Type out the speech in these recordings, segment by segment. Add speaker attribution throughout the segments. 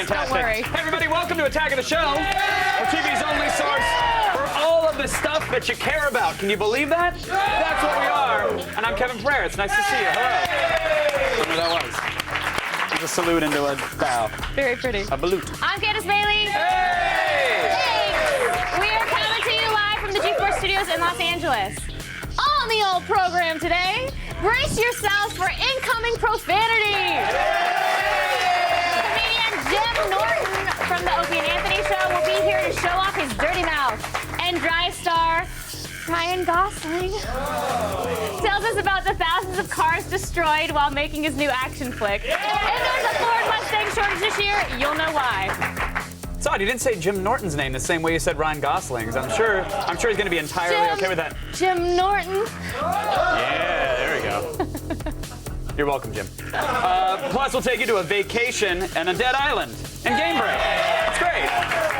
Speaker 1: Fantastic.
Speaker 2: Don't worry.
Speaker 1: Hey, everybody, welcome to Attack of the Show, our TV's only source for all of the stuff that you care about. Can you believe that? That's what we are. And I'm Kevin Pereira. It's nice to see you. Hello. I don't know what that was. It was a salute into a bow.
Speaker 2: Very pretty.
Speaker 1: A balut.
Speaker 2: I'm Candace Bailey.
Speaker 1: Hey!
Speaker 2: Thanks. We are coming to you live from the G4 Studios in Los Angeles. On the old program today, brace yourselves for incoming profanity. Comedian Jim Norton from the Opie and Anthony Show will be here to show off his dirty mouth. And Drive star Gosling tells us about the thousands of cars destroyed while making his new action flick. If there's a Ford Mustang shortage this year, you'll know why.
Speaker 1: It's odd, you didn't say Jim Norton's name the same way you said Ryan Gosling's. I'm sure he's going to be entirely okay with that.
Speaker 2: Jim Norton.
Speaker 1: Yeah, there we go. You're welcome, Jim. Plus, we'll take you to a vacation and a dead island and game break. It's great.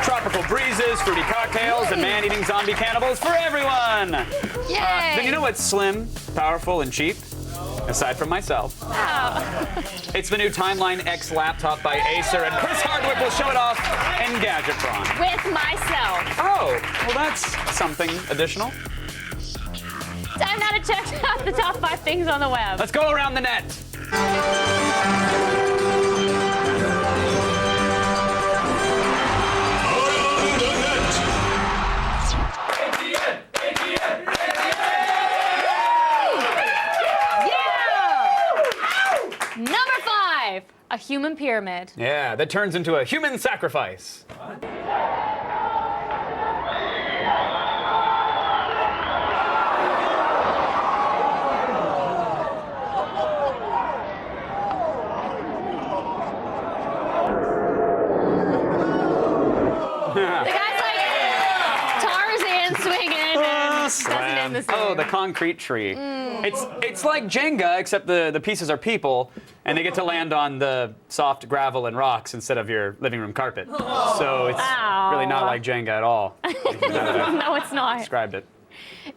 Speaker 1: Tropical breezes, fruity cocktails, and man-eating zombie cannibals for everyone.
Speaker 2: Yay!
Speaker 1: Then you know what's slim, powerful, and cheap? Aside from myself.
Speaker 2: Wow.
Speaker 1: It's the new Timeline X laptop by Acer, and Chris Hardwick will show it off in Gadgetron.
Speaker 2: With myself.
Speaker 1: Oh, well, that's something additional.
Speaker 2: Time now to check out the top 5 things on the web.
Speaker 1: Let's go around the net.
Speaker 2: Number 5, a human pyramid.
Speaker 1: Yeah, that turns into a human sacrifice.
Speaker 2: The guy's like Tarzan swinging and doesn't end the same.
Speaker 1: Oh, the concrete tree. It's like Jenga, except the pieces are people, and they get to land on the soft gravel and rocks instead of your living room carpet. So it's really not like Jenga at all.
Speaker 2: No, it's not.
Speaker 1: Described it.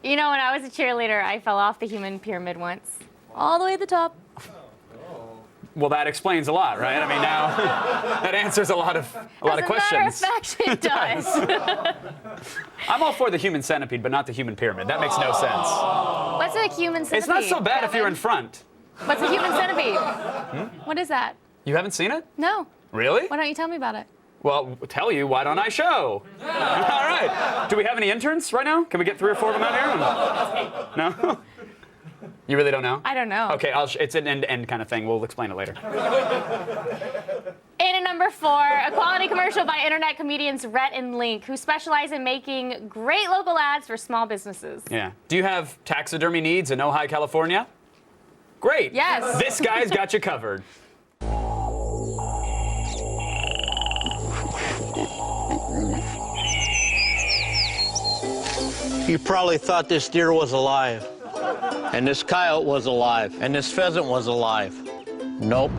Speaker 2: You know, when I was a cheerleader, I fell off the human pyramid once. All the way to the top.
Speaker 1: Well, that explains a lot, right? I mean, now that answers a lot of questions.
Speaker 2: As a matter of fact, it does.
Speaker 1: I'm all for the human centipede, but not the human pyramid. That makes no sense.
Speaker 2: What's a human centipede?
Speaker 1: It's not so bad if you're in front.
Speaker 2: What's a human centipede? What is that?
Speaker 1: You haven't seen it?
Speaker 2: No.
Speaker 1: Really?
Speaker 2: Why don't you tell me about it?
Speaker 1: Well, tell you, why don't I show? All right. Do we have any interns right now? Can we get 3 or 4 of them out here? No? You really don't know?
Speaker 2: I don't know.
Speaker 1: Okay, it's an end-to-end kind of thing. We'll explain it later.
Speaker 2: In at number 4, a quality commercial by internet comedians Rhett and Link, who specialize in making great local ads for small businesses.
Speaker 1: Yeah. Do you have taxidermy needs in Ojai, California? Great.
Speaker 2: Yes.
Speaker 1: This guy's got you covered.
Speaker 3: You probably thought this deer was alive, and this coyote was alive, and this pheasant was alive. Nope,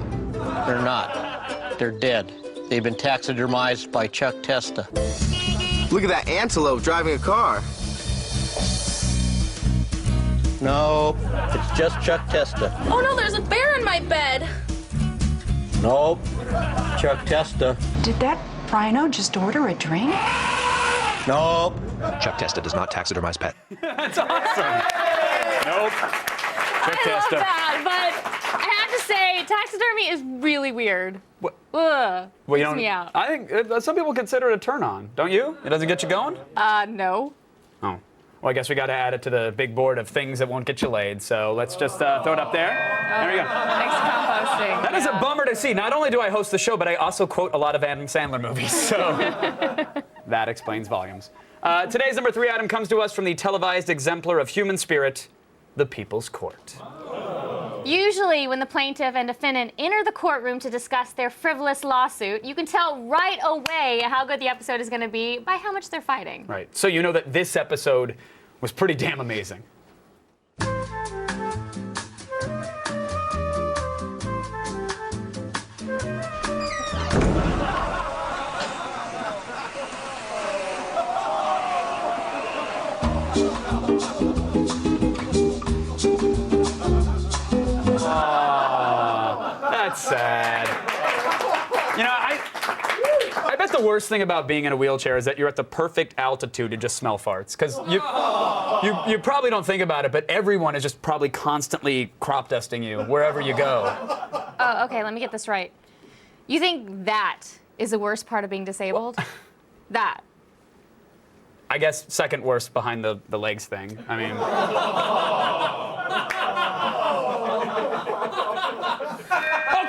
Speaker 3: they're not. They're dead. They've been taxidermized by Chuck Testa.
Speaker 4: Look at that antelope driving a car.
Speaker 3: Nope, it's just Chuck Testa.
Speaker 5: Oh no, there's a bear in my bed.
Speaker 3: Nope, Chuck Testa.
Speaker 6: Did that rhino just order a drink?
Speaker 3: Nope.
Speaker 4: Chuck Testa does not taxidermize pet.
Speaker 1: That's awesome. Nope. Chuck
Speaker 2: I love
Speaker 1: Testa.
Speaker 2: that, but I have to say, taxidermy is really weird.
Speaker 1: What?
Speaker 2: Ugh.
Speaker 1: Well, you
Speaker 2: Freaks
Speaker 1: don't.
Speaker 2: me out.
Speaker 1: I think some people consider it a turn on. Don't you? It doesn't get you going?
Speaker 2: No.
Speaker 1: Oh. Well, I guess we got to add it to the big board of things that won't get you laid. So let's just throw it up there. There we go.
Speaker 2: Thanks for composting.
Speaker 1: That is a bummer to see. Not only do I host the show, but I also quote a lot of Adam Sandler movies. So that explains volumes. Today's number 3 item comes to us from the televised exemplar of human spirit, the People's Court.
Speaker 2: Usually, when the plaintiff and defendant enter the courtroom to discuss their frivolous lawsuit, you can tell right away how good the episode is going to be by how much they're fighting.
Speaker 1: Right. So you know that this episode was pretty damn amazing. That's sad. You know, the worst thing about being in a wheelchair is that you're at the perfect altitude to just smell farts. Because you probably don't think about it, but everyone is just probably constantly crop dusting you wherever you go.
Speaker 2: Oh, okay, let me get this right. You think that is the worst part of being disabled? That.
Speaker 1: I guess second worst behind the legs thing. I mean. Oh,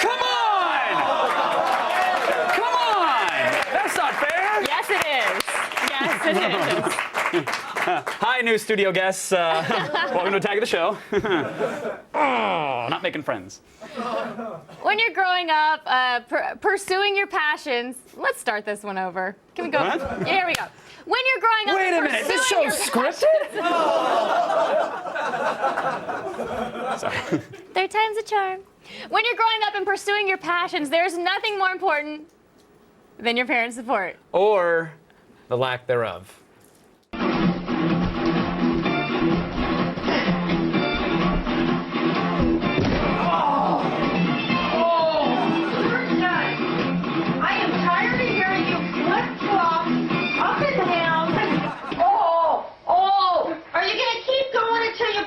Speaker 1: come on! Come on! That's not fair!
Speaker 2: Yes, it is. Yes, it is.
Speaker 1: Hi, new studio guests. Welcome to Attack of the Show. Oh, not making friends.
Speaker 2: When you're growing up, pursuing your passions. Let's start this one over. Can we go?
Speaker 1: What?
Speaker 2: Yeah, here we go. When you're growing up,
Speaker 1: Wait a minute, this show's scripted? Sorry.
Speaker 2: Third time's a charm. When you're growing up and pursuing your passions, there's nothing more important than your parents' support.
Speaker 1: Or the lack thereof.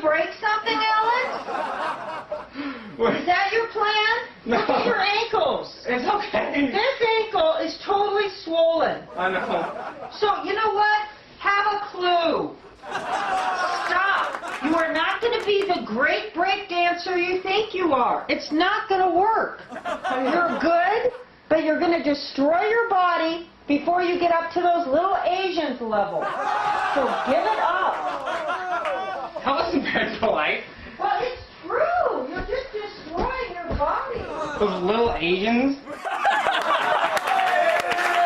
Speaker 7: Break something, Ellen? Is that your plan?
Speaker 8: No.
Speaker 7: Look at your ankles.
Speaker 8: It's okay.
Speaker 7: This ankle is totally swollen.
Speaker 8: I know.
Speaker 7: So, you know what? Have a clue. Stop. You are not going to be the great break dancer you think you are. It's not going to work. You're good, but you're going to destroy your body before you get up to those little Asians level. So give it up.
Speaker 8: That wasn't very polite.
Speaker 7: Well, it's true. You're just destroying your body.
Speaker 8: Those little Asians.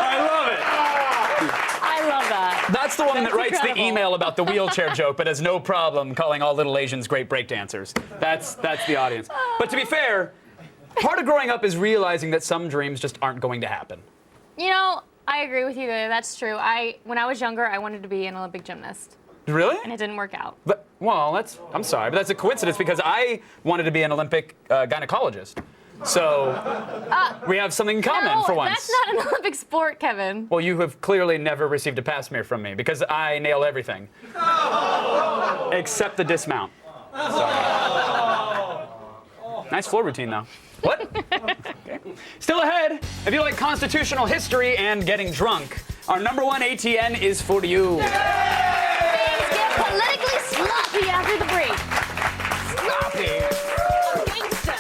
Speaker 1: I love it.
Speaker 2: I love that.
Speaker 1: That's the woman that writes
Speaker 2: incredible.
Speaker 1: the email about the wheelchair joke, but has no problem calling all little Asians great breakdancers. That's the audience. But to be fair, part of growing up is realizing that some dreams just aren't going to happen.
Speaker 2: You know, I agree with you there. That's true. When I was younger, I wanted to be an Olympic gymnast,
Speaker 1: Really?
Speaker 2: and it didn't work out.
Speaker 1: But, well, I'm sorry, but that's a coincidence because I wanted to be an Olympic gynecologist. So we have something in common
Speaker 2: No,
Speaker 1: for once.
Speaker 2: that's not an Olympic sport, Kevin.
Speaker 1: Well, you have clearly never received a pass smear from me because I nail everything. Except the dismount. Sorry. Nice floor routine, though. What? Okay. Still ahead, if you like constitutional history and getting drunk, our #1 ATN is for you.
Speaker 2: Things get politically sloppy after the break.
Speaker 1: Sloppy.
Speaker 2: Gangsta.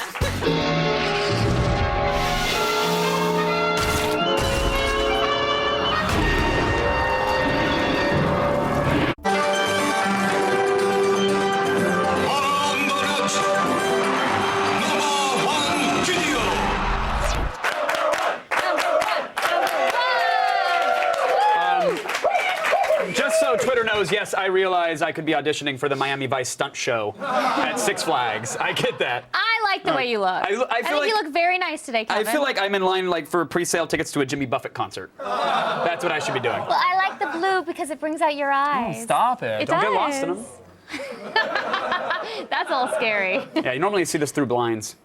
Speaker 1: Just so Twitter knows, yes, I realize I could be auditioning for the Miami Vice stunt show at Six Flags. I get that.
Speaker 2: I like the way you look.
Speaker 1: I
Speaker 2: I
Speaker 1: feel
Speaker 2: think
Speaker 1: like-
Speaker 2: you look very nice today, Kevin.
Speaker 1: I feel like I'm in line for pre-sale tickets to a Jimmy Buffett concert. That's what I should be doing.
Speaker 2: Well, I like the blue because it brings out your eyes.
Speaker 1: Stop it.
Speaker 2: It
Speaker 1: Don't get lost in
Speaker 2: does.
Speaker 1: them.
Speaker 2: That's a little scary.
Speaker 1: Yeah, you normally see this through blinds.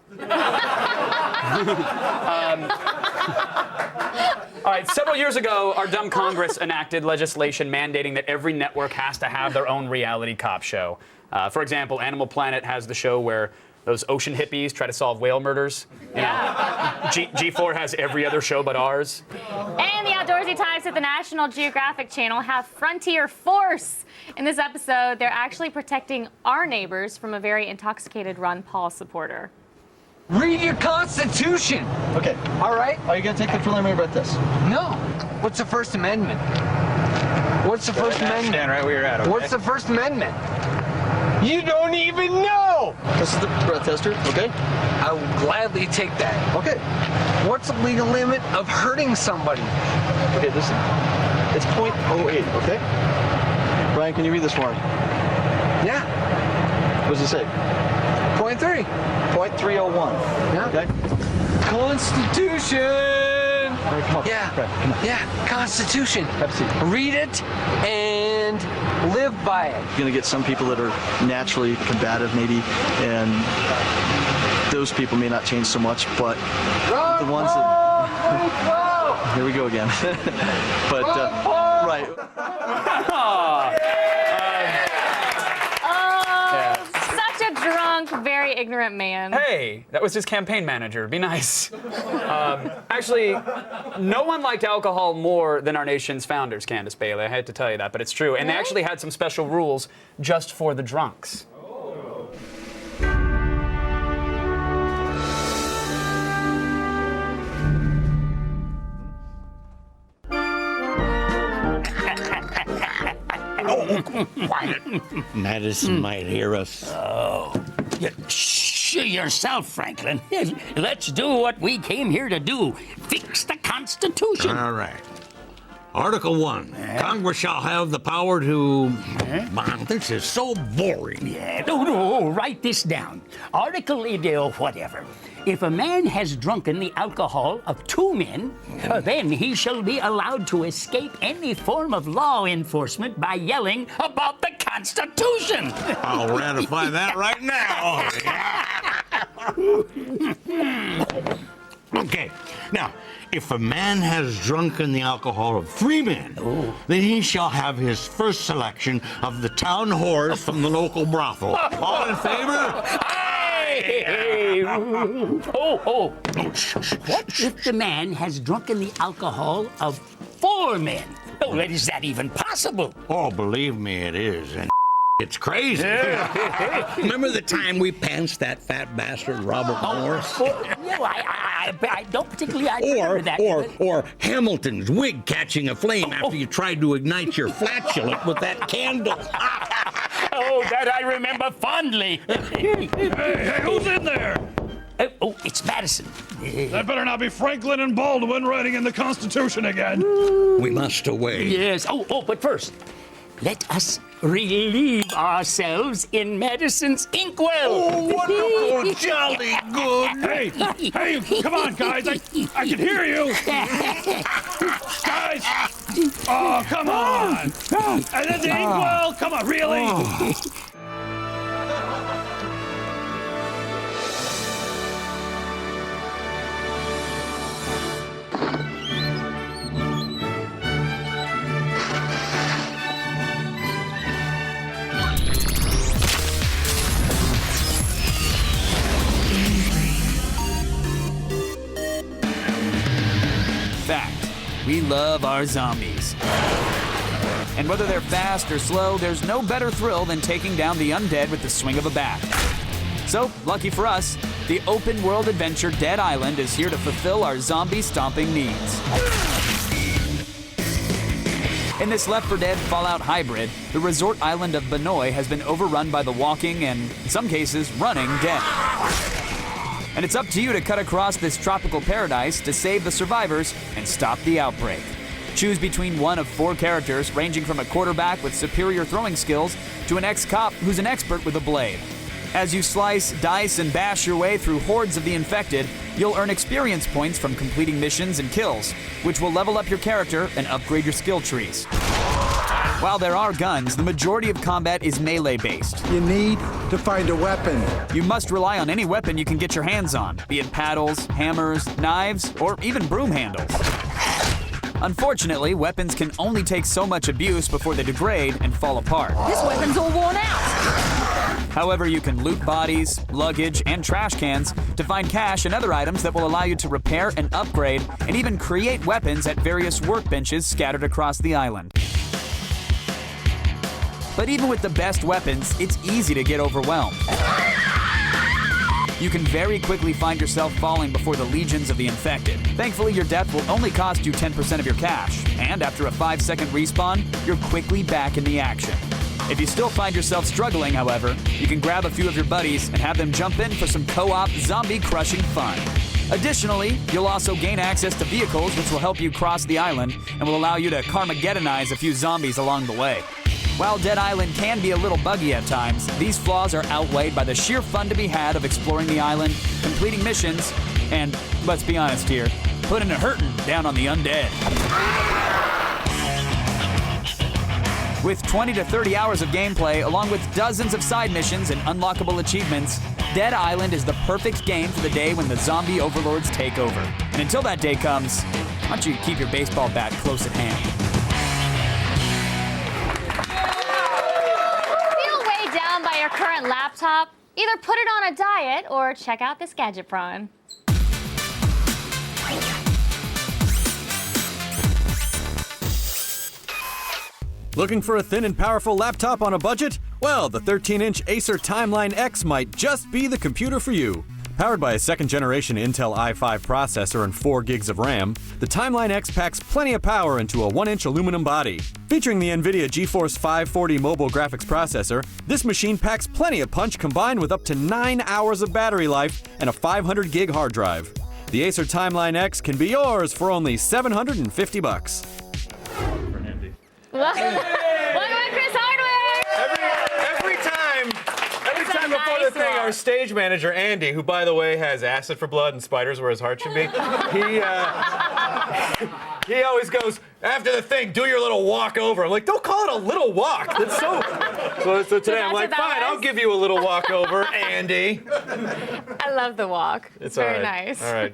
Speaker 1: All right, several years ago, our dumb Congress enacted legislation mandating that every network has to have their own reality cop show. For example, Animal Planet has the show where those ocean hippies try to solve whale murders. You know, G4 has every other show but ours.
Speaker 2: And the Outdoorsy Times at the National Geographic Channel have Frontier Force. In this episode, they're actually protecting our neighbors from a very intoxicated Ron Paul supporter.
Speaker 9: Read your Constitution!
Speaker 10: Okay.
Speaker 9: All right?
Speaker 10: Are you going to take the preliminary about this?
Speaker 9: No. What's the First Amendment? What's the First Amendment?
Speaker 8: Stand right where you're at, okay?
Speaker 9: What's the First Amendment? You don't even know!
Speaker 10: This is the breath tester, okay?
Speaker 9: I will gladly take that.
Speaker 10: Okay.
Speaker 9: What's the legal limit of hurting somebody?
Speaker 10: Okay, it's .08, okay? Brian, can you read this for me?
Speaker 9: Yeah.
Speaker 10: What does it say?
Speaker 9: .3.
Speaker 10: .301.
Speaker 9: Yeah.
Speaker 10: Okay?
Speaker 9: Constitution!
Speaker 10: All right, come on.
Speaker 9: Yeah.
Speaker 10: Brad, come on.
Speaker 9: Yeah. Constitution.
Speaker 10: Have a seat.
Speaker 9: Read it and live by it.
Speaker 10: You're going to get some people that are naturally combative, maybe, and those people may not change so much, but the ones that... Here we go again. But, right.
Speaker 2: Such a drunk, very ignorant man.
Speaker 1: Hey, that was his campaign manager. Be nice. Actually, no one liked alcohol more than our nation's founders, Candace Bailey. I hate to tell you that, but it's true. And they actually had some special rules just for the drunks.
Speaker 11: Quiet. Madison might hear us. Oh. Shh yourself, Franklin. Let's do what we came here to do. Fix the Constitution. All right. Article 1. Congress shall have the power to... Man, this is so boring. Yeah. No, write this down. Article whatever. If a man has drunken the alcohol of 2 men, then he shall be allowed to escape any form of law enforcement by yelling about the Constitution.
Speaker 12: I'll ratify that right now.
Speaker 11: Okay, now, if a man has drunken the alcohol of 3 men, then he shall have his first selection of the town whores from the local brothel. All in favor? Hey! What? If the man has drunken the alcohol of 4 men? Oh, is that even possible? Oh, believe me, it is. And it's crazy. Remember the time we pantsed that fat bastard Robert Morris? No, I don't particularly remember that. Or Hamilton's wig catching a flame after you tried to ignite your flatulent with that candle. Oh, that I remember fondly.
Speaker 13: Hey, who's in there?
Speaker 11: Oh, it's Madison.
Speaker 13: That better not be Franklin and Baldwin writing in the Constitution again.
Speaker 11: We must away. Yes. Oh, but first, let us relieve ourselves in Madison's inkwell.
Speaker 12: Oh, wonderful, jolly good.
Speaker 13: Hey, come on, guys. I can hear you. Guys. Oh, come on. And then the inkwell. Come on, really?
Speaker 1: We love our zombies. And whether they're fast or slow, there's no better thrill than taking down the undead with the swing of a bat. So, lucky for us, the open world adventure Dead Island is here to fulfill our zombie stomping needs. In this Left 4 Dead Fallout hybrid, the resort island of Benoy has been overrun by the walking and, in some cases, running dead. And it's up to you to cut across this tropical paradise to save the survivors and stop the outbreak. Choose between one of 4 characters, ranging from a quarterback with superior throwing skills to an ex-cop who's an expert with a blade. As you slice, dice, and bash your way through hordes of the infected, you'll earn experience points from completing missions and kills, which will level up your character and upgrade your skill trees. While there are guns, the majority of combat is melee-based.
Speaker 14: You need to find a weapon.
Speaker 1: You must rely on any weapon you can get your hands on, be it paddles, hammers, knives, or even broom handles. Unfortunately, weapons can only take so much abuse before they degrade and fall apart.
Speaker 5: This weapon's all worn out.
Speaker 1: However, you can loot bodies, luggage, and trash cans to find cash and other items that will allow you to repair and upgrade and even create weapons at various workbenches scattered across the island. But even with the best weapons, it's easy to get overwhelmed. You can very quickly find yourself falling before the legions of the infected. Thankfully, your death will only cost you 10% of your cash, and after a 5-second respawn, you're quickly back in the action. If you still find yourself struggling, however, you can grab a few of your buddies and have them jump in for some co-op zombie-crushing fun. Additionally, you'll also gain access to vehicles which will help you cross the island and will allow you to Carmageddonize a few zombies along the way. While Dead Island can be a little buggy at times, these flaws are outweighed by the sheer fun to be had of exploring the island, completing missions, and, let's be honest here, putting a hurtin' down on the undead. With 20 to 30 hours of gameplay, along with dozens of side missions and unlockable achievements, Dead Island is the perfect game for the day when the zombie overlords take over. And until that day comes, Why don't you keep your baseball bat close at hand?
Speaker 2: Feel weighed down by your current laptop? Either put it on a diet or check out this gadget prawn.
Speaker 15: Looking for a thin and powerful laptop on a budget? Well, the 13-inch Acer Timeline X might just be the computer for you. Powered by a second-generation Intel i5 processor and 4 gigs of RAM, the Timeline X packs plenty of power into a 1-inch aluminum body. Featuring the NVIDIA GeForce 540 mobile graphics processor, this machine packs plenty of punch combined with up to 9 hours of battery life and a 500 gig hard drive. The Acer Timeline X can be yours for only $750.
Speaker 2: Welcome to Chris Hardwick!
Speaker 16: Every time before the thing, our stage manager, Andy, who, by the way, has acid for blood and spiders where his heart should be, he always goes, after the thing, do your little walk over. I'm like, don't call it a little walk. It's so today I'm like, fine, I'll give you a little walk over, Andy.
Speaker 2: I love the walk.
Speaker 16: It's
Speaker 2: very
Speaker 16: all right.
Speaker 2: nice.
Speaker 16: All right.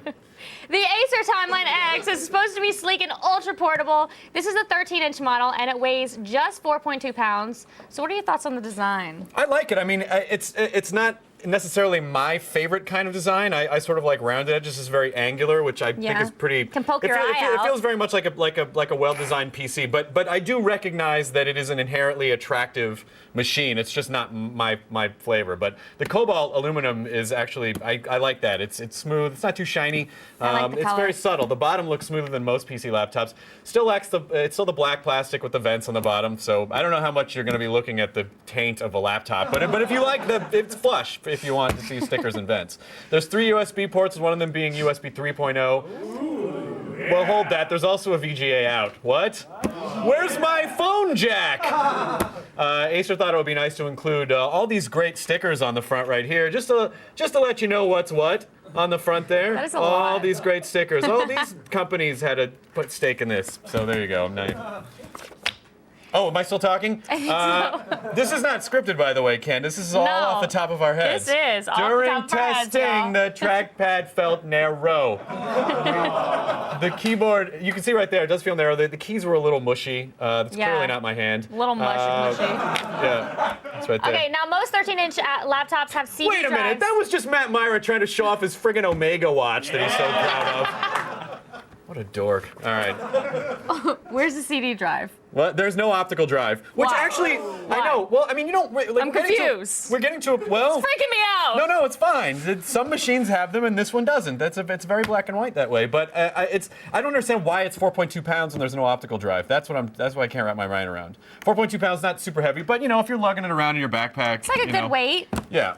Speaker 2: The Acer Timeline X is supposed to be sleek and ultra portable. This is a 13-inch model, and it weighs just 4.2 pounds. So what are your thoughts on the design?
Speaker 16: I like it. I mean, it's not necessarily my favorite kind of design. I sort of like rounded edges. Is very angular, which I think is pretty.
Speaker 2: Can poke your eye out.
Speaker 16: It feels very much like a well-designed PC. But I do recognize that it is an inherently attractive machine. It's just not my flavor. But the cobalt aluminum is actually I like that. It's smooth. It's not too shiny.
Speaker 2: I like the
Speaker 16: it's
Speaker 2: color.
Speaker 16: very subtle. The bottom looks smoother than most PC laptops. It's still the black plastic with the vents on the bottom. So I don't know how much you're going to be looking at the taint of a laptop. But if you like it's flush. If you want to see stickers and vents. There's 3 USB ports, one of them being USB 3.0. Well, hold that. There's also a VGA out. What? Where's my phone jack? Acer thought it would be nice to include all these great stickers on the front right here, just to let you know what's what on the front there.
Speaker 2: That is a
Speaker 16: all
Speaker 2: lot.
Speaker 16: these great stickers. All these companies had to put stake in this. So there you go. Now Oh, am I still talking?
Speaker 2: I think so.
Speaker 16: This is not scripted, by the way, Candace. This is all off the top of our heads.
Speaker 2: This is off
Speaker 16: During
Speaker 2: the top of our heads,
Speaker 16: testing, the trackpad felt narrow. The keyboard, you can see right there, it does feel narrow. The keys were a little mushy. That's clearly not my hand.
Speaker 2: A little mushy.
Speaker 16: Yeah, that's right there.
Speaker 2: Okay, now most 13-inch laptops have CD
Speaker 16: Wait a minute, that was just Matt Myra trying to show off his friggin' Omega watch that he's so proud of. What a dork. All right.
Speaker 2: Where's the CD drive?
Speaker 16: What? There's no optical drive. Which
Speaker 2: Why?
Speaker 16: actually,
Speaker 2: Why?
Speaker 16: I know. Well, I mean, you don't. Like,
Speaker 2: I'm confused.
Speaker 16: We're getting to a. Well.
Speaker 2: It's freaking me out.
Speaker 16: No, it's fine. Some machines have them, and this one doesn't. It's very black and white that way. But I don't understand why it's 4.2 pounds and there's no optical drive. That's why I can't wrap my mind around. 4.2 pounds, not super heavy, but if you're lugging it around in your backpack,
Speaker 2: it's like a good weight.
Speaker 16: Yeah.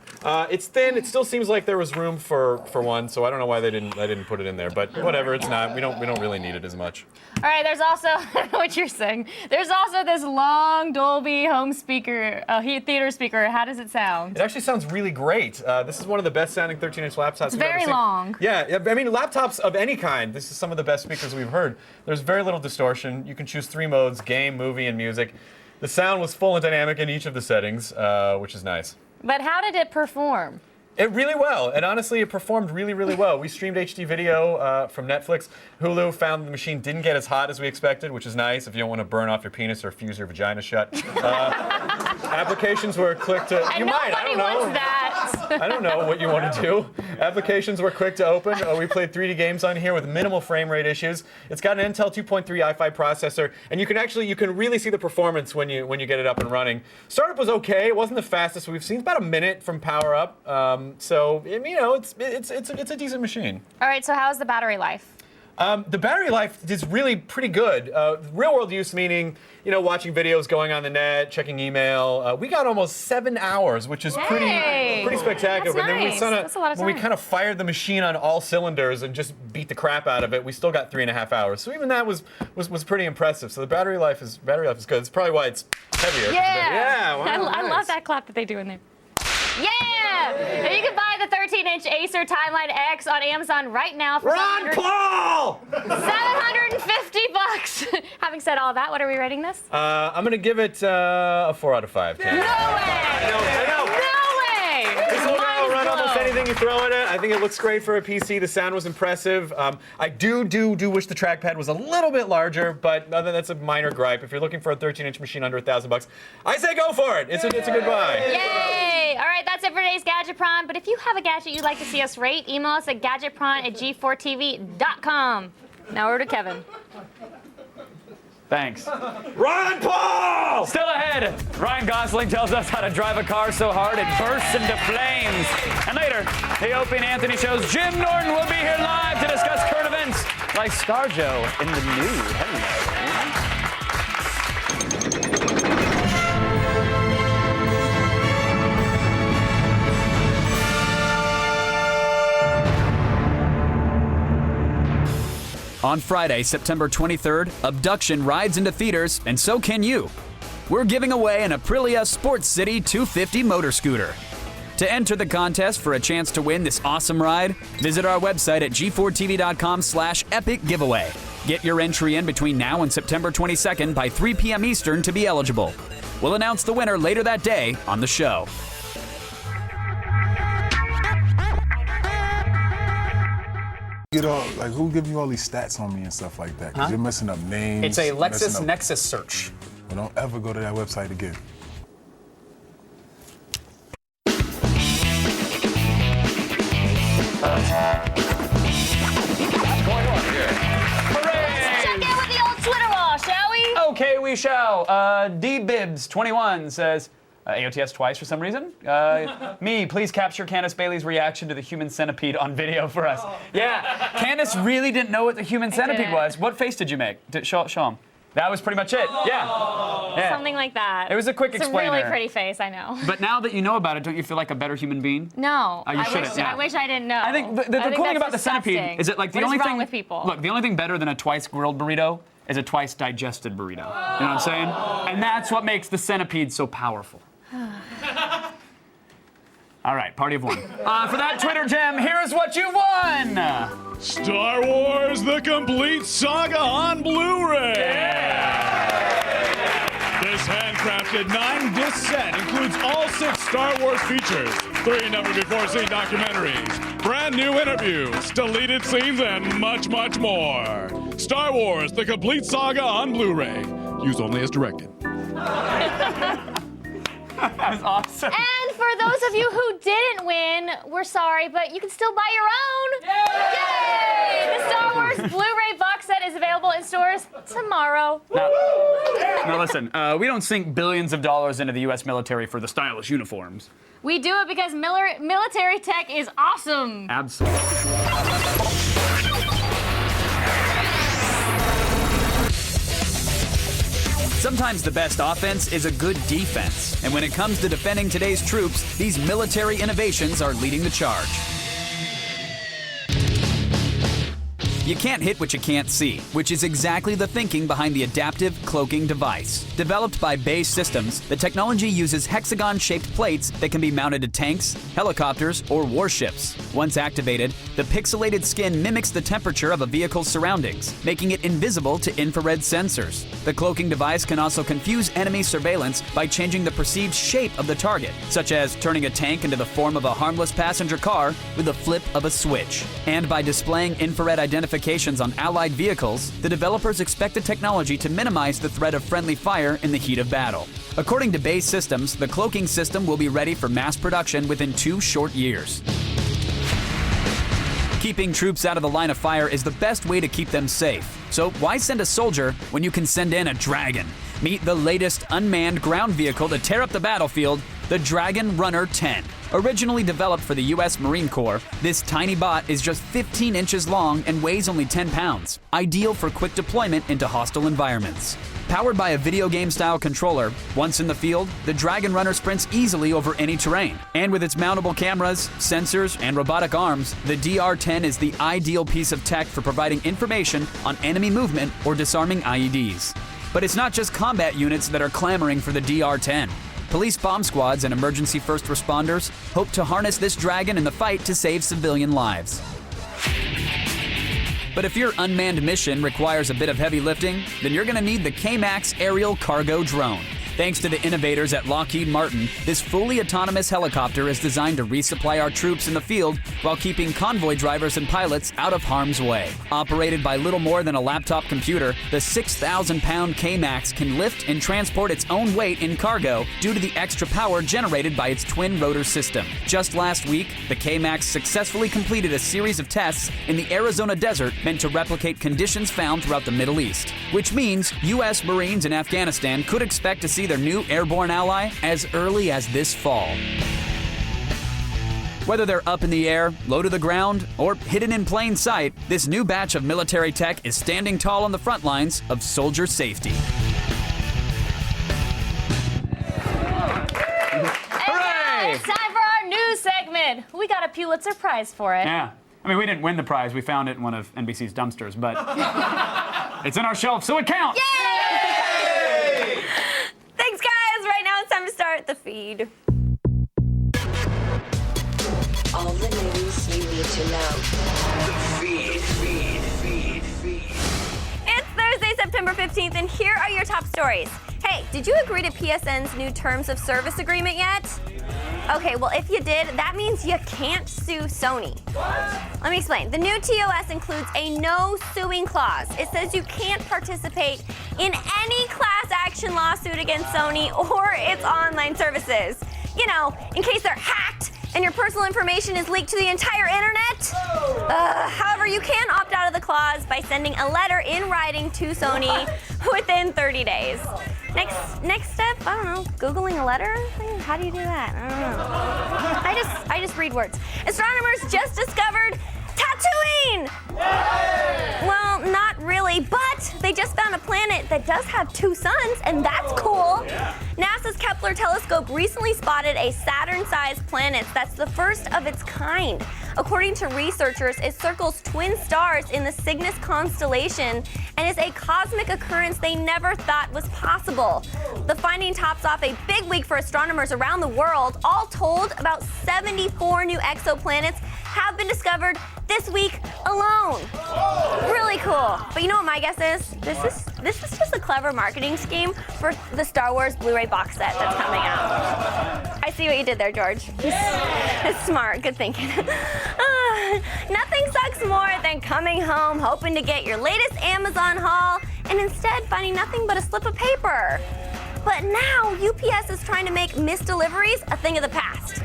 Speaker 16: It's thin. It still seems like there was room for one. So I don't know why they didn't put it in there. But whatever. It's not. We don't really need it as much.
Speaker 2: All right. There's also I don't know what you're saying. There's also this long Dolby home speaker, theater speaker. How does it sound?
Speaker 16: It actually sounds really great. This is one of the best sounding 13-inch laptops
Speaker 2: It's
Speaker 16: we've ever
Speaker 2: very
Speaker 16: seen.
Speaker 2: long.
Speaker 16: Yeah, I mean, laptops of any kind, this is some of the best speakers we've heard. There's very little distortion. You can choose 3 modes, game, movie, and music. The sound was full and dynamic in each of the settings, which is nice.
Speaker 2: But how did it perform?
Speaker 16: It really well, and honestly, it performed really, really well. We streamed HD video from Netflix. Hulu found the machine didn't get as hot as we expected, which is nice if you don't want to burn off your penis or fuse your vagina shut. Applications were quick to.
Speaker 2: And
Speaker 16: you might. I don't
Speaker 2: nobody
Speaker 16: know.
Speaker 2: wants that.
Speaker 16: I don't know what you want to do. Applications were quick to open. We played 3D games on here with minimal frame rate issues. It's got an Intel 2.3 i5 processor, and you can really see the performance when you get it up and running. Startup was okay. It wasn't the fastest we've seen. It's about a minute from power up. So it's a decent machine.
Speaker 2: All right. So how's the battery life?
Speaker 16: The battery life is really pretty good. Real world use meaning, watching videos, going on the net, checking email. We got almost 7 hours, which is pretty spectacular.
Speaker 2: That's
Speaker 16: And then
Speaker 2: That's a lot of
Speaker 16: when we
Speaker 2: time.
Speaker 16: kind of fired the machine on all cylinders and just beat the crap out of it, we still got 3.5 hours. So even that was pretty impressive. So the battery life is good. It's probably why it's heavier.
Speaker 2: Yeah.
Speaker 16: Wow,
Speaker 2: I
Speaker 16: nice.
Speaker 2: love that clap that they do in there. Yeah! And you can buy the 13-inch Acer Timeline X on Amazon right now for
Speaker 16: Ron Paul!
Speaker 2: $750. Having said all that, what are we rating this?
Speaker 16: I'm going to give it a 4 out of 5.
Speaker 2: No way!
Speaker 16: I know.
Speaker 2: No way!
Speaker 16: This will now run on the Almost anything you throw at it. I think it looks great for a PC. The sound was impressive. I do wish the trackpad was a little bit larger, but that's a minor gripe. If you're looking for a 13-inch machine under $1,000, I say go for it. It's a good buy.
Speaker 2: Yay! All right, that's it for today's Gadget Prawn. But if you have a gadget you'd like to see us rate, email us at gadgetprawn@g4tv.com. Now over to Kevin.
Speaker 1: Thanks.
Speaker 16: Ron Paul!
Speaker 1: Still ahead, Ryan Gosling tells us how to drive a car so hard it bursts into flames. And later, the Opie and Anthony show's Jim Norton will be here live to discuss current events like ScarJo in the nude. Hello. On Friday, September 23rd, Abduction rides into theaters, and so can you. We're giving away an Aprilia Sports City 250 motor scooter. To enter the contest for a chance to win this awesome ride, visit our website at g4tv.com/epic giveaway. Get your entry in between now and September 22nd by 3 p.m. Eastern to be eligible. We'll announce the winner later that day on the show.
Speaker 17: Who giving you all these stats on me and stuff like that? Because you're messing up names.
Speaker 1: It's a LexisNexis search.
Speaker 17: Well, don't ever go to that website again.
Speaker 2: Let's check in with the old Twitter wall, shall we?
Speaker 1: Okay, we shall. DBibs21 says, AOTS twice for some reason. Me, please capture Candace Bailey's reaction to the human centipede on video for us. Yeah, Candace really didn't know what the human centipede was. What face did you make? Show him. That was pretty much it. Yeah.
Speaker 2: Something like that.
Speaker 1: It was a quick explainer.
Speaker 2: It's a really pretty face, I know.
Speaker 1: But now that you know about it, don't you feel like a better human being?
Speaker 2: No.
Speaker 1: You shouldn't.
Speaker 2: I wish I didn't know.
Speaker 1: I think the cool thing about the centipede is that the only thing
Speaker 2: with people?
Speaker 1: Look, the only thing better than a twice grilled burrito is a twice digested burrito. You know what I'm saying? And that's what makes the centipede so powerful. All right, party of one. For that Twitter gem, here's what you won!
Speaker 13: Star Wars: The Complete Saga on Blu-ray! This handcrafted 9-disc set includes all 6 Star Wars features, 3 never-before-seen documentaries, brand new interviews, deleted scenes, and much, much more. Star Wars: The Complete Saga on Blu-ray. Used only as directed.
Speaker 1: That was awesome.
Speaker 2: And for those of you who didn't win, we're sorry, but you can still buy your own. Yay! The Star Wars Blu-ray box set is available in stores tomorrow.
Speaker 1: Now listen, we don't sink billions of dollars into the U.S. military for the stylish uniforms.
Speaker 2: We do it because military tech is awesome.
Speaker 1: Absolutely. Sometimes the best offense is a good defense. And when it comes to defending today's troops, these military innovations are leading the charge. You can't hit what you can't see, which is exactly the thinking behind the adaptive cloaking device. Developed by Base Systems, the technology uses hexagon-shaped plates that can be mounted to tanks, helicopters, or warships. Once activated, the pixelated skin mimics the temperature of a vehicle's surroundings, making it invisible to infrared sensors. The cloaking device can also confuse enemy surveillance by changing the perceived shape of the target, such as turning a tank into the form of a harmless passenger car with a flip of a switch. And by displaying infrared identification on Allied vehicles, the developers expect the technology to minimize the threat of friendly fire in the heat of battle. According to Base Systems, the cloaking system will be ready for mass production within 2 short years. Keeping troops out of the line of fire is the best way to keep them safe. So why send a soldier when you can send in a Dragon? Meet the latest unmanned ground vehicle to tear up the battlefield, the Dragon Runner 10. Originally developed for the U.S. Marine Corps, this tiny bot is just 15 inches long and weighs only 10 pounds, ideal for quick deployment into hostile environments. Powered by a video game-style controller, once in the field, the Dragon Runner sprints easily over any terrain. And with its mountable cameras, sensors, and robotic arms, the DR-10 is the ideal piece of tech for providing information on enemy movement or disarming IEDs. But it's not just combat units that are clamoring for the DR-10. Police bomb squads and emergency first responders hope to harness this Dragon in the fight to save civilian lives. But if your unmanned mission requires a bit of heavy lifting, then you're going to need the K-Max aerial cargo drone.
Speaker 18: Thanks to the innovators at Lockheed Martin, this fully autonomous helicopter is designed to resupply our troops in the field while keeping convoy drivers and pilots out of harm's way. Operated by little more than a laptop computer, the 6,000-pound K-Max can lift and transport its own weight in cargo due to the extra power generated by its twin-rotor system. Just last week, the K-Max successfully completed a series of tests in the Arizona desert meant to replicate conditions found throughout the Middle East, which means U.S. Marines in Afghanistan could expect to see their new airborne ally as early as this fall. Whether they're up in the air, low to the ground, or hidden in plain sight, this new batch of military tech is standing tall on the front lines of soldier safety.
Speaker 2: Hooray! It's time for our news segment. We got a Pulitzer Prize for it.
Speaker 1: Yeah. I mean, we didn't win the prize. We found it in one of NBC's dumpsters, but it's in our shelf, so it counts.
Speaker 19: Yay! Thanks, guys. Right now it's time to start the feed.
Speaker 20: All the news you need to know. The feed.
Speaker 19: It's Thursday, September 15th, and here are your top stories. Hey, did you agree to PSN's new Terms of Service agreement yet? Okay, well, if you did, that means you can't sue Sony. What? Let me explain. The new TOS includes a no suing clause. It says you can't participate in any class action lawsuit against Sony or its online services. You know, in case they're hacked and your personal information is leaked to the entire internet. However, you can opt out of the clause by sending a letter in writing to Sony within 30 days. Next step, I don't know, Googling a letter? How do you do that? I don't know. I just read words. Astronomers just discovered Tatooine! Well, not really, but they just found a planet that does have two suns, and that's cool. NASA's Kepler telescope recently spotted a Saturn-sized planet that's the first of its kind. According to researchers, it circles twin stars in the Cygnus constellation and is a cosmic occurrence they never thought was possible. The finding tops off a big week for astronomers around the world. All told, about 74 new exoplanets have been discovered this week alone. Really cool. But you know what my guess is? This is just a clever marketing scheme for the Star Wars Blu-ray box set that's coming out. I see what you did there, George. It's smart. Good thinking. Nothing sucks more than coming home hoping to get your latest Amazon haul and instead finding nothing but a slip of paper. But now UPS is trying to make missed deliveries a thing of the past.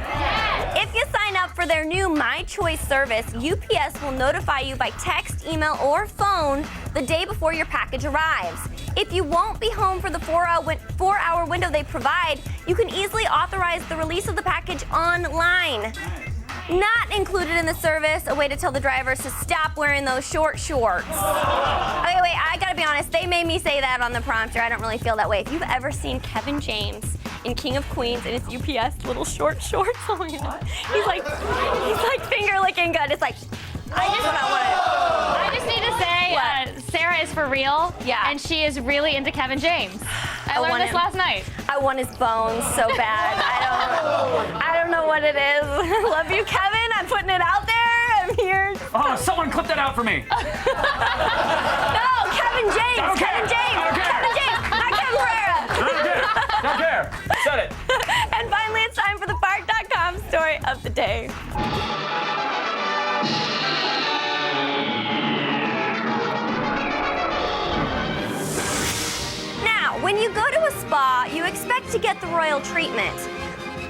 Speaker 19: If you sign up for their new My Choice service, UPS will notify you by text, email, or phone the day before your package arrives. If you won't be home for the 4-hour window they provide, you can easily authorize the release of the package online. Not included in the service, a way to tell the drivers to stop wearing those short shorts. Okay, wait, I gotta be honest, they made me say that on the prompter. I don't really feel that way. If you've ever seen Kevin James in King of Queens and his UPS little short shorts, oh my God. He's like finger licking good. It's like,
Speaker 2: I just need to say, Sarah is for real. Yeah. And she is really into Kevin James. I learned this last night.
Speaker 19: I want his bones so bad. I don't know what it is. Love you, Kevin. I'm putting it out there. I'm here.
Speaker 1: Oh, someone clip that out for me.
Speaker 19: No, Kevin James.
Speaker 1: Okay.
Speaker 19: Kevin James. Kevin James. Not Kevin Pereira.
Speaker 1: Don't care. Said it.
Speaker 19: And finally, it's time for the Park.com story of the day. When you go to a spa, you expect to get the royal treatment.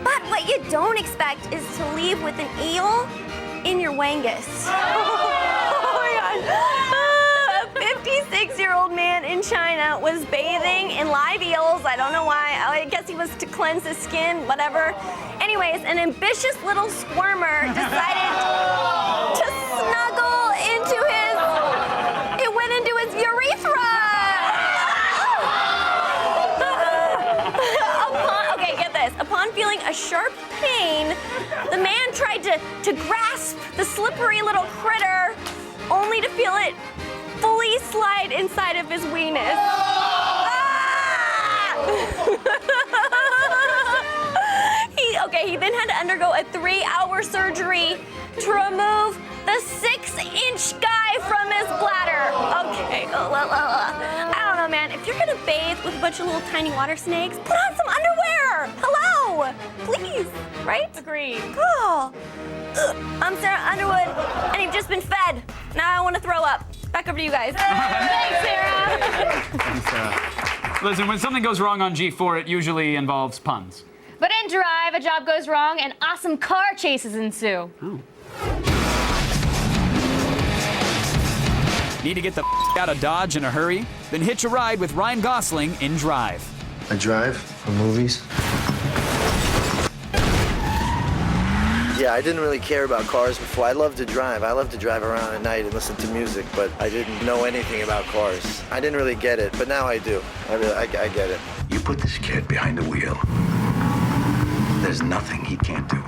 Speaker 19: But what you don't expect is to leave with an eel in your wangus. Oh my God. A 56-year-old man in China was bathing in live eels. I don't know why. I guess he was to cleanse his skin, whatever. Anyways, an ambitious little squirmer decided to snuggle into it went into his urethra. Upon feeling a sharp pain, the man tried to grasp the slippery little critter, only to feel it fully slide inside of his weenus. He then had to undergo a 3-hour surgery to remove the 6-inch guy from his bladder. Okay, I don't Oh man, if you're gonna bathe with a bunch of little tiny water snakes, put on some underwear! Hello! Please, right?
Speaker 2: Agreed.
Speaker 19: Cool. Ugh, I'm Sarah Underwood, and you've just been fed. Now I want to throw up. Back over to you guys.
Speaker 2: Thanks, Sarah.
Speaker 1: Thanks, Sarah. Listen, when something goes wrong on G4, it usually involves puns.
Speaker 2: But in Drive, a job goes wrong and awesome car chases ensue.
Speaker 1: Oh.
Speaker 18: Need to get the out of Dodge in a hurry? Then hitch a ride with Ryan Gosling in Drive.
Speaker 4: I drive for movies. Yeah, I didn't really care about cars before. I loved to drive. I loved to drive around at night and listen to music, but I didn't know anything about cars. I didn't really get it, but now I do. I get it.
Speaker 21: You put this kid behind the wheel. There's nothing he can't do.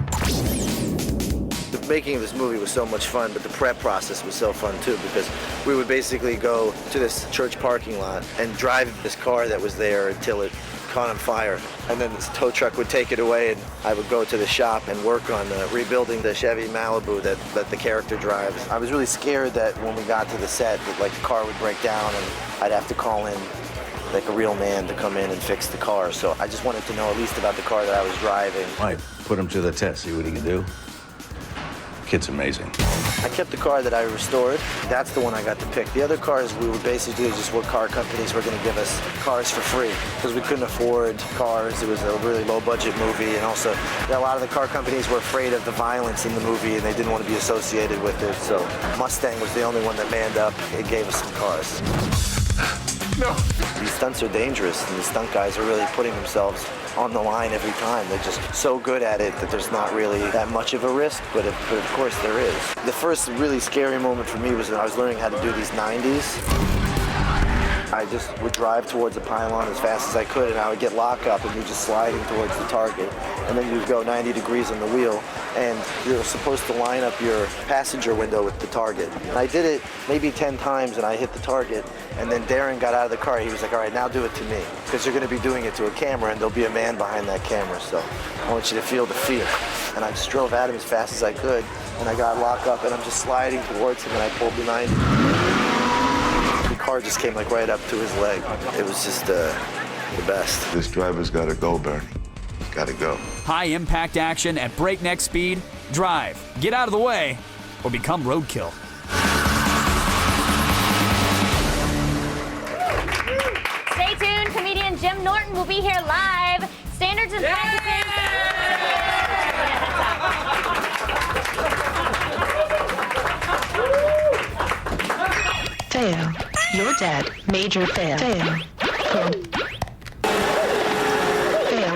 Speaker 4: The making of this movie was so much fun, but the prep process was so fun too, because we would basically go to this church parking lot and drive this car that was there until it caught on fire. And then this tow truck would take it away, and I would go to the shop and work on rebuilding the Chevy Malibu that the character drives. I was really scared that when we got to the set, that like the car would break down and I'd have to call in like a real man to come in and fix the car. So I just wanted to know at least about the car that I was driving.
Speaker 21: Might put him to the test, see what he can do. Kid's amazing.
Speaker 4: I kept the car that I restored. That's the one I got to pick. The other cars, we were basically just what car companies were going to give us cars for free because we couldn't afford cars. It was a really low-budget movie, and also a lot of the car companies were afraid of the violence in the movie, and they didn't want to be associated with it. So Mustang was the only one that manned up and gave us some cars. No. These stunts are dangerous, and the stunt guys are really putting themselves on the line every time. They're just so good at it that there's not really that much of a risk, but of course there is. The first really scary moment for me was when I was learning how to do these 90s. I just would drive towards the pylon as fast as I could, and I would get lockup, and you're just sliding towards the target. And then you'd go 90 degrees on the wheel, and you're supposed to line up your passenger window with the target. And I did it maybe 10 times, and I hit the target. And then Darren got out of the car. He was like, all right, now do it to me, because you're going to be doing it to a camera, and there'll be a man behind that camera. So I want you to feel the fear. And I just drove at him as fast as I could, and I got lockup, and I'm just sliding towards him, and I pulled the 90. The car just came like right up to his leg. It was just the best.
Speaker 21: This driver's got to go, Bernie. He's got to go.
Speaker 18: High impact action at breakneck speed. Drive. Get out of the way or become roadkill.
Speaker 2: Stay tuned. Comedian Jim Norton will be here live. Standards and practices.
Speaker 22: Fail. You're dead. Major fail. Fail.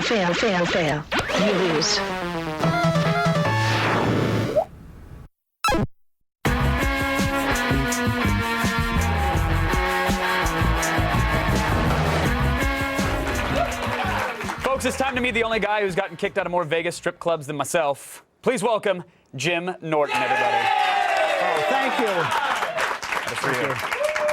Speaker 22: Fail, fail, fail, fail. You lose.
Speaker 1: Folks, it's time to meet the only guy who's gotten kicked out of more Vegas strip clubs than myself. Please welcome Jim Norton, everybody.
Speaker 23: Oh, thank you.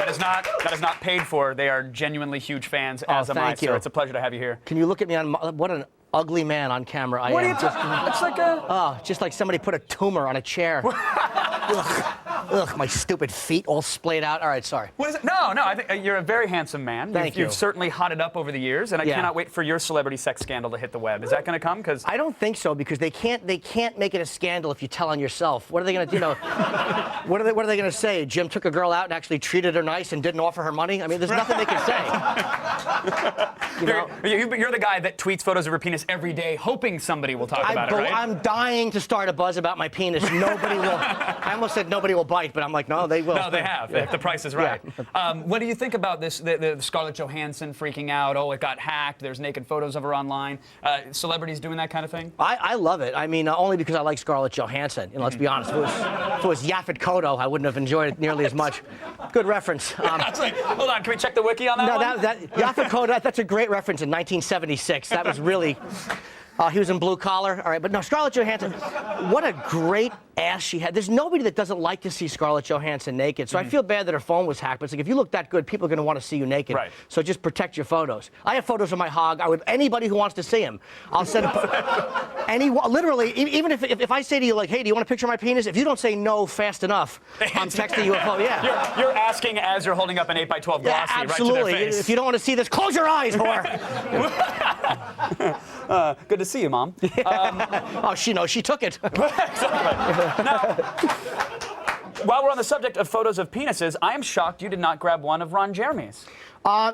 Speaker 1: That is not paid for. They are genuinely huge fans, as am I, sir. It's a pleasure to have you here.
Speaker 23: Can you look at me on what an ugly man on camera I am.
Speaker 1: What are you talking? It's like a...
Speaker 23: Oh, just like somebody put a tumor on a chair. Ugh, my stupid feet all splayed out. All right, sorry.
Speaker 1: What is it? No, I think you're a very handsome man.
Speaker 23: Thank you.
Speaker 1: You've certainly hotted up over the years, and I cannot wait for your celebrity sex scandal to hit the web. Is that going to come? Because
Speaker 23: I don't think so, because they can't make it a scandal if you tell on yourself. What are they going to do? What are they going to say? Jim took a girl out and actually treated her nice and didn't offer her money? I mean, there's nothing they can say.
Speaker 1: You're the guy that tweets photos of her penis every day, hoping somebody will talk about it, right?
Speaker 23: I'm dying to start a buzz about my penis. Nobody will. I almost said nobody will bite, but I'm like, no, they will.
Speaker 1: No, they have, if the price is right.
Speaker 23: Yeah.
Speaker 1: What do you think about this, the Scarlett Johansson freaking out? Oh, it got hacked. There's naked photos of her online. Celebrities doing that kind of thing?
Speaker 23: I love it. I mean, only because I like Scarlett Johansson. Let's be honest. If it was Yaphet Kotto, I wouldn't have enjoyed it nearly as much. Good reference.
Speaker 1: That's right. Hold on, can we check the wiki on that one?
Speaker 23: No, Yaphet Kotto, that's a great reference in 1976. That was really... He was in Blue Collar. All right, but no, Scarlett Johansson, what a great ass she had. There's nobody that doesn't like to see Scarlett Johansson naked. So I feel bad that her phone was hacked. But it's like, if you look that good, people are going to want to see you naked.
Speaker 1: Right.
Speaker 23: So just protect your photos. I have photos of my hog. Anybody who wants to see him, I'll send literally, even if I say to you, like, hey, do you want a picture of my penis? If you don't say no fast enough, I'm texting you a photo. Yeah.
Speaker 1: You're asking as you're holding up an 8x12 glossy
Speaker 23: absolutely.
Speaker 1: right to their face.
Speaker 23: If you don't want to see this, close your eyes, whore.
Speaker 1: Good to see you, Mom.
Speaker 23: Oh, she knows. She took it.
Speaker 1: Exactly. Now, while we're on the subject of photos of penises, I am shocked you did not grab one of Ron Jeremy's.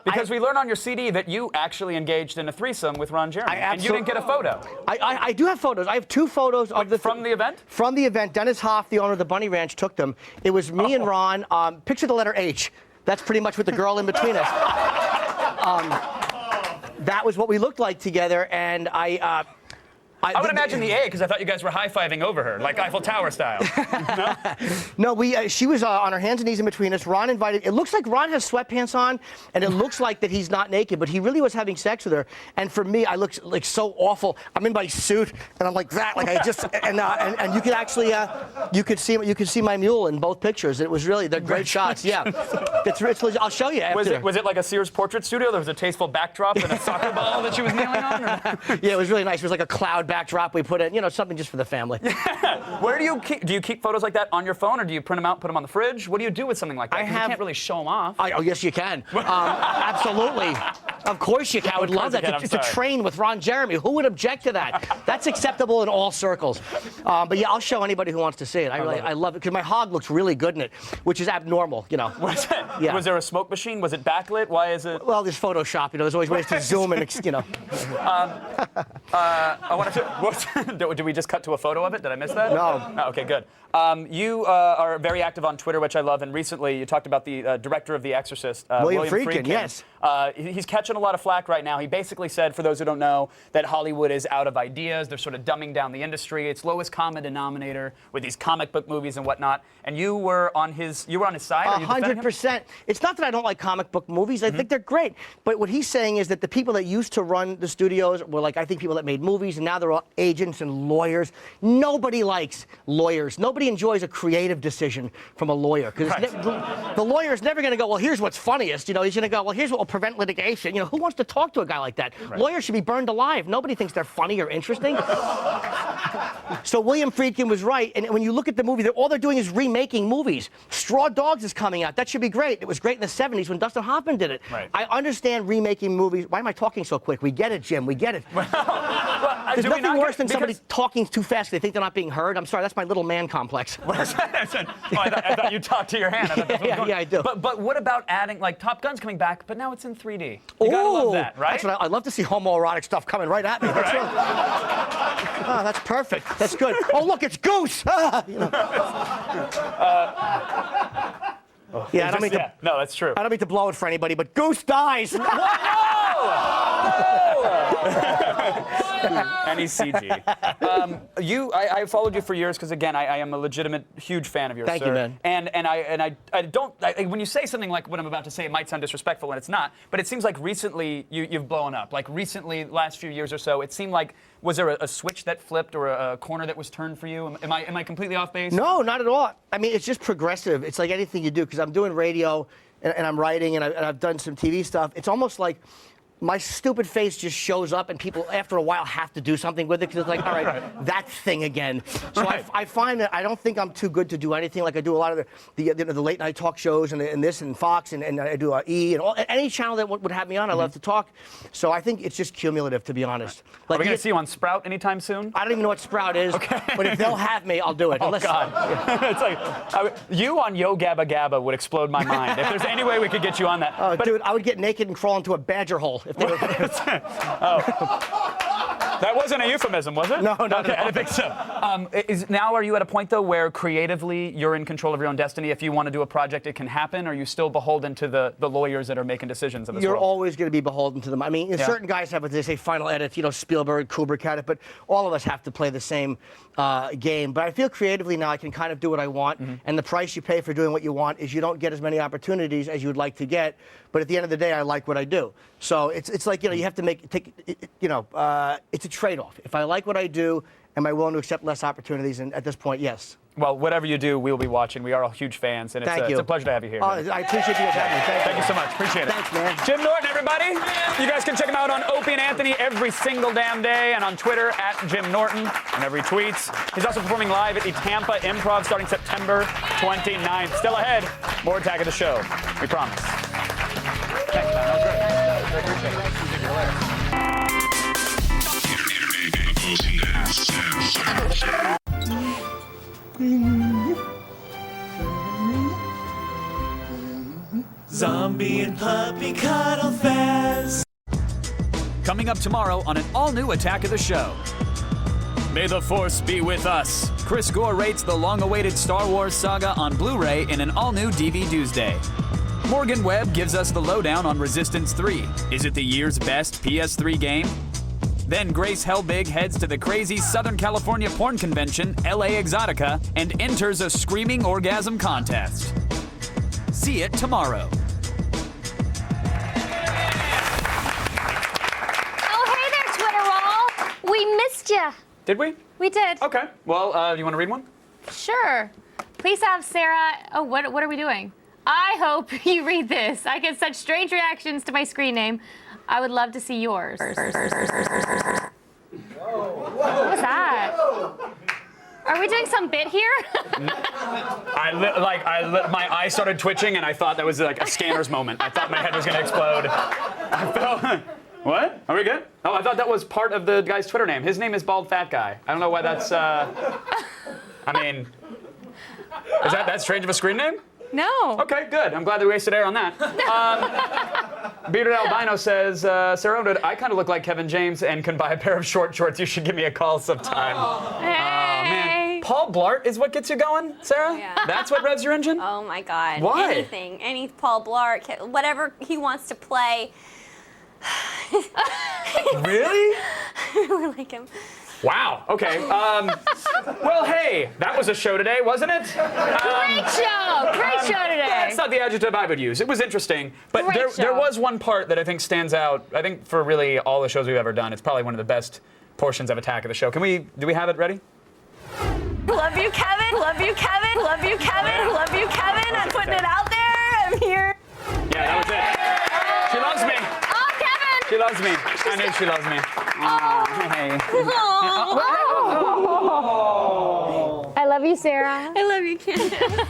Speaker 1: Because we learned on your CD that you actually engaged in a threesome with Ron Jeremy, and you didn't get a photo.
Speaker 23: I do have photos. I have 2 photos of
Speaker 1: from the event?
Speaker 23: From the event. Dennis Hoff, the owner of the Bunny Ranch, took them. It was me and Ron. Picture the letter H. That's pretty much with the girl in between us. That was what we looked like together, and I
Speaker 1: would imagine the A, because I thought you guys were high-fiving over her, like Eiffel Tower style.
Speaker 23: No, she was on her hands and knees in between us. Ron invited. It looks like Ron has sweatpants on, and it looks like that he's not naked, but he really was having sex with her. And for me, I look like so awful. I'm in my suit, and I'm like that, like I just and you could actually you could see my mule in both pictures. It was really, they're great shots. Yeah, it's I'll show you after.
Speaker 1: Was it like a Sears portrait studio? There was a tasteful backdrop and a soccer ball that she was kneeling on? Or?
Speaker 23: Yeah, it was really nice. It was like a cloud backdrop we put in, something just for the family.
Speaker 1: Where do you keep photos like that on your phone, or do you print them out, put them on the fridge? What do you do with something like that? You can't really show them off.
Speaker 23: Oh, yes, you can. Absolutely. Of course you can. I would love that. To train with Ron Jeremy. Who would object to that? That's acceptable in all circles. But yeah, I'll show anybody who wants to see it. I love it because my hog looks really good in it, which is abnormal,
Speaker 1: Was it?
Speaker 23: Yeah.
Speaker 1: Was there a smoke machine? Was it backlit? Why is it?
Speaker 23: Well, there's Photoshop. There's always ways to zoom and,
Speaker 1: I wanted to. Did we just cut to a photo of it? Did I miss that?
Speaker 23: No.
Speaker 1: Oh, okay, good. You are very active on Twitter, which I love, and recently you talked about the director of The Exorcist,
Speaker 23: William Friedkin. Yes.
Speaker 1: He's catching a lot of flack right now. He basically said, for those who don't know, that Hollywood is out of ideas. They're sort of dumbing down the industry. It's lowest common denominator with these comic book movies and whatnot. And you were on his side.
Speaker 23: 100%. It's not that I don't like comic book movies. I think they're great. But what he's saying is that the people that used to run the studios were I think people that made movies, and now they're all agents and lawyers. Nobody likes lawyers. Nobody enjoys a creative decision from a lawyer, because the lawyer is never going to go, well, here's what's funniest. He's going to go, well, here's what will prevent litigation. Who wants to talk to a guy like that? Right. Lawyers should be burned alive. Nobody thinks they're funny or interesting. So William Friedkin was right. And when you look at the movie, all they're doing is remaking movies. Straw Dogs is coming out. That should be great. It was great in the 70s when Dustin Hoffman did it.
Speaker 1: Right.
Speaker 23: I understand remaking movies. Why am I talking so quick? We get it, Jim. We get it. There's nothing worse than somebody talking too fast. They think they're not being heard. I'm sorry. That's my little man complex.
Speaker 1: I thought you talked to your hand.
Speaker 23: Yeah, I do.
Speaker 1: But what about adding, Top Gun's coming back, but now it's in 3D. You gotta love that, right?
Speaker 23: That's what I'd love to see homoerotic stuff coming right at me. That's right. That's perfect. That's good. Oh, look, it's Goose. Yeah, I don't mean to.
Speaker 1: No, that's true.
Speaker 23: I don't mean to blow it for anybody, but Goose dies.
Speaker 1: And he's CG. I followed you for years because, again, I am a legitimate huge fan of yours.
Speaker 23: Thank you, man.
Speaker 1: And I don't. When you say something like what I'm about to say, it might sound disrespectful, and it's not. But it seems like recently you've blown up. Like recently, last few years or so, it seemed like, was there a switch that flipped or a corner that was turned for you? Am I completely off base?
Speaker 23: No, not at all. I mean, it's just progressive. It's like anything you do, because I'm doing radio and I'm writing and I've done some TV stuff. It's almost like my stupid face just shows up, and people after a while have to do something with it, because it's like, all right, that thing again. So I find that I don't think I'm too good to do anything. Like I do a lot of the late night talk shows and this and Fox and I do E and any channel that would have me on. I love to talk. So I think it's just cumulative, to be honest.
Speaker 1: Are we going to see you on Sprout anytime soon?
Speaker 23: I don't even know what Sprout is. Okay. But if they'll have me, I'll do it.
Speaker 1: Oh, God. Yeah. It's like, you on Yo Gabba Gabba would explode my mind. If there's any way we could get you on that.
Speaker 23: Oh, dude, I would get naked and crawl into a badger hole. If they were...
Speaker 1: That wasn't a euphemism, was it?
Speaker 23: No, not
Speaker 1: okay,
Speaker 23: at all.
Speaker 1: I don't think so. Now, are you at a point, though, where creatively you're in control of your own destiny? If you want to do a project, it can happen? Or are you still beholden to the lawyers that are making decisions in this
Speaker 23: You're
Speaker 1: world?
Speaker 23: always going to be beholden to them. I mean, certain guys have what they say, final edit. Spielberg, Kubrick had it, but all of us have to play the same game. But I feel creatively now I can kind of do what I want, and the price you pay for doing what you want is you don't get as many opportunities as you would like to get. But at the end of the day, I like what I do. So it's like, you have to it's a trade-off. If I like what I do, am I willing to accept less opportunities? And at this point, yes.
Speaker 1: Well, whatever you do, we'll be watching. We are all huge fans, and it's a pleasure to have you here.
Speaker 23: Oh, I appreciate you guys having me.
Speaker 1: Thank you so much. Appreciate it.
Speaker 23: Thanks, man.
Speaker 1: Jim Norton, everybody. You guys can check him out on Opie and Anthony every single damn day, and on Twitter at Jim Norton, and every tweets. He's also performing live at the Tampa Improv starting September 29th. Still ahead, more Attack of the Show. We promise. Thanks, man. That was great. I appreciate it. See you later.
Speaker 3: Zombie and puppy cuddle fest.
Speaker 18: Coming up tomorrow on an all-new Attack of the Show. May the Force be with us. Chris Gore rates the long-awaited Star Wars saga on Blu-ray in an all-new DVD Tuesday. Morgan Webb gives us the lowdown on Resistance 3. Is it the year's best PS3 game? Then Grace Helbig heads to the crazy Southern California porn convention, LA Exotica, and enters a screaming orgasm contest. See it tomorrow.
Speaker 2: We missed you.
Speaker 1: Did we?
Speaker 2: We did.
Speaker 1: Okay. Well, you want to read one?
Speaker 2: Sure. Please have Sarah. Oh, what are we doing? I hope you read this. I get such strange reactions to my screen name. I would love to see yours. What was that? Are we doing some bit here?
Speaker 1: My eye started twitching, and I thought that was like a scanner's moment. I thought my head was going to explode. I felt. What? Are we good? Oh, I thought that was part of the guy's Twitter name. His name is Bald Fat Guy. I don't know why that's. I mean, is that strange of a screen name?
Speaker 2: No.
Speaker 1: Okay, good. I'm glad they wasted air on that. Bearded Albino says, Sarah Underwood, I kind of look like Kevin James and can buy a pair of short shorts. You should give me a call sometime.
Speaker 2: Hey.
Speaker 1: Man. Paul Blart is what gets you going, Sarah?
Speaker 19: Yeah.
Speaker 1: That's what revs your engine?
Speaker 19: Oh my God.
Speaker 1: Why?
Speaker 19: Anything. Any Paul Blart, whatever he wants to play.
Speaker 1: Really?
Speaker 19: I really like him.
Speaker 1: Wow. Okay. Well, hey, that was a show today, wasn't it?
Speaker 2: Great show. Great show today.
Speaker 1: That's not the adjective I would use. It was interesting, but there was one part that I think stands out. I think for really all the shows we've ever done, it's probably one of the best portions of Attack of the Show. Do we have it ready?
Speaker 19: Love you, Kevin. Love you, Kevin. Love you, Kevin. Love you, Kevin. I'm putting it out there. I'm here.
Speaker 1: Yeah, that was it. She loves me.
Speaker 2: Oh, Kevin.
Speaker 1: She loves me. I knew she loves me. Hey.
Speaker 2: I love you, Sarah.
Speaker 19: I love you, Kevin.